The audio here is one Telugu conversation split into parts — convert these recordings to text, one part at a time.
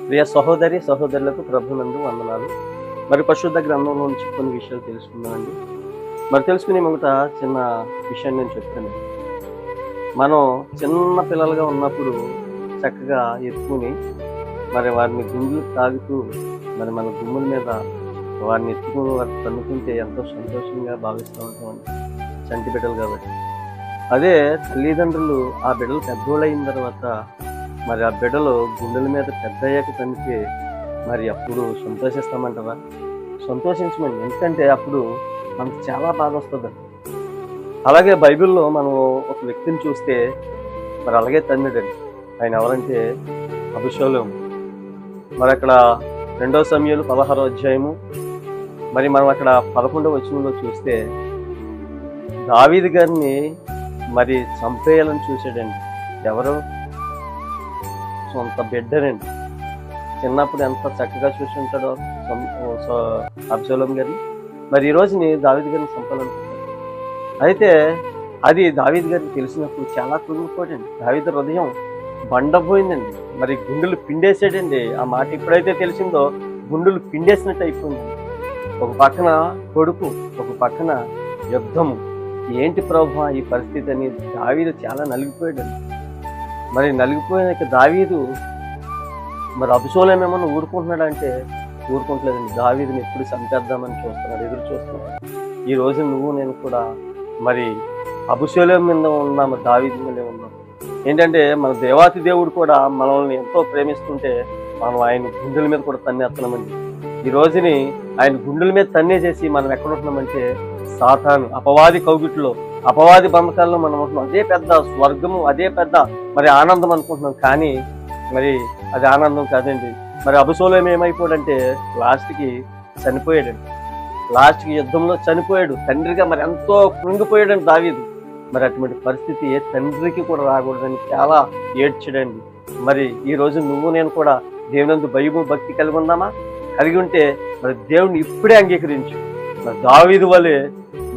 ప్రియ సహోదరి సహోదరులకు ప్రభునందు వందనాలు. మరి పరిశుద్ధ గ్రంథంలో నుంచి కొన్ని విషయాలు తెలుసుకుందామండి. మరి తెలుసుకునే మొదట చిన్న విషయం నేను చెప్తాను. మనం చిన్న పిల్లలుగా ఉన్నప్పుడు చక్కగా ఎత్తుకుని మరి వారిని గుండెలు తాగుతూ మరి మన గుమ్ముల మీద వారిని ఎత్తుకుని వారిని తన్నుకుంటే ఎంతో సంతోషంగా భావిస్తూ ఉంటామండి, చంటి బిడ్డలు కాబట్టి. అదే తల్లిదండ్రులు ఆ బిడ్డలు పెద్దోళ్ళు అయిన తర్వాత మరి ఆ బిడ్డలు గుండెల మీద పెద్ద అయ్యాక తనితే మరి అప్పుడు సంతోషిస్తామంటారా? సంతోషించమండి. ఎందుకంటే అప్పుడు మనకు చాలా బాధ వస్తుందండి. అలాగే బైబిల్లో మనం ఒక వ్యక్తిని చూస్తే మరి అలాగే తన్నాడండి. ఆయన ఎవరంటే అబీషాలోము. మరి అక్కడ 2 సమూయేలు 16వ అధ్యాయము మరి మనం అక్కడ 11వ వచనంలో చూస్తే దావీదు గారిని మరి చంపేయాలని చూశాడండి. ఎవరు? సొంత బిడ్డనండి. చిన్నప్పుడు ఎంత చక్కగా చూసి ఉంటాడో అబ్షాలోము గారిని. మరి ఈ రోజుని దావీదు గారిని చంపాలనుకుంటాడు. అయితే అది దావీదు గారికి తెలిసినప్పుడు చాలా కృంగిపోయాడండి. దావీదు హృదయం బండపోయిందండి. మరి గుండెలు పిండేసాడండి. ఆ మాట ఎప్పుడైతే తెలిసిందో గుండెలు పిండేసినట్టు అయిపోయిందండి. ఒక పక్కన కొడుకు, ఒక పక్కన యుద్ధము. ఏంటి ప్రభువా ఈ పరిస్థితి అని దావీదు చాలా నలిగిపోయాడండి. మరి నలిగిపోయినాక దావీదు మరి అబీషాలోము ఏమన్నా ఊరుకుంటున్నాడంటే ఊరుకుంటలేదండి. దావీదుని ఎప్పుడు చంపేద్దామని చూస్తున్నాడు, ఎదురు చూస్తున్నాడు. ఈ రోజు నువ్వు నేను కూడా మరి అబీషాలోము మీద ఉన్నాము, దావీదు మీద ఉన్నాం. ఏంటంటే మన దేవాతి దేవుడు కూడా మనల్ని ఎంతో ప్రేమిస్తుంటే మనం ఆయన గుండెల మీద కూడా తన్నేస్తున్నామండి. ఈ రోజుని ఆయన గుండెల మీద తన్నేసేసి మనం ఎక్కడ ఉంటున్నామంటే సాతాను అపవాది కౌగిట్లో, అపవాది బంధకాల్లో మనం ఉంటున్నాం. అదే పెద్ద స్వర్గము, అదే పెద్ద మరి ఆనందం అనుకుంటున్నాం. కానీ మరి అది ఆనందం కాదండి. మరి అబీషాలోము ఏమైపోయాడంటే లాస్ట్కి చనిపోయాడండి. లాస్ట్కి యుద్ధంలో చనిపోయాడు. తండ్రిగా మరి ఎంతో కృంగిపోయాడండి దావీదు. మరి అటువంటి పరిస్థితి ఏ తండ్రికి కూడా రాకూడదని చాలా ఏడ్చాడండి. మరి ఈ రోజు నువ్వు నేను కూడా దేవునందు భయము భక్తి కలిగి ఉందామా? కలిగి ఉంటే మరి దేవుడిని ఇప్పుడే అంగీకరించు. మరి దావీదు వలె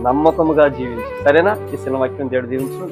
నమ్మకముగా జీవించు. సరేనా? ఈ చిన్న వాక్యం దేవుడు దీవించు.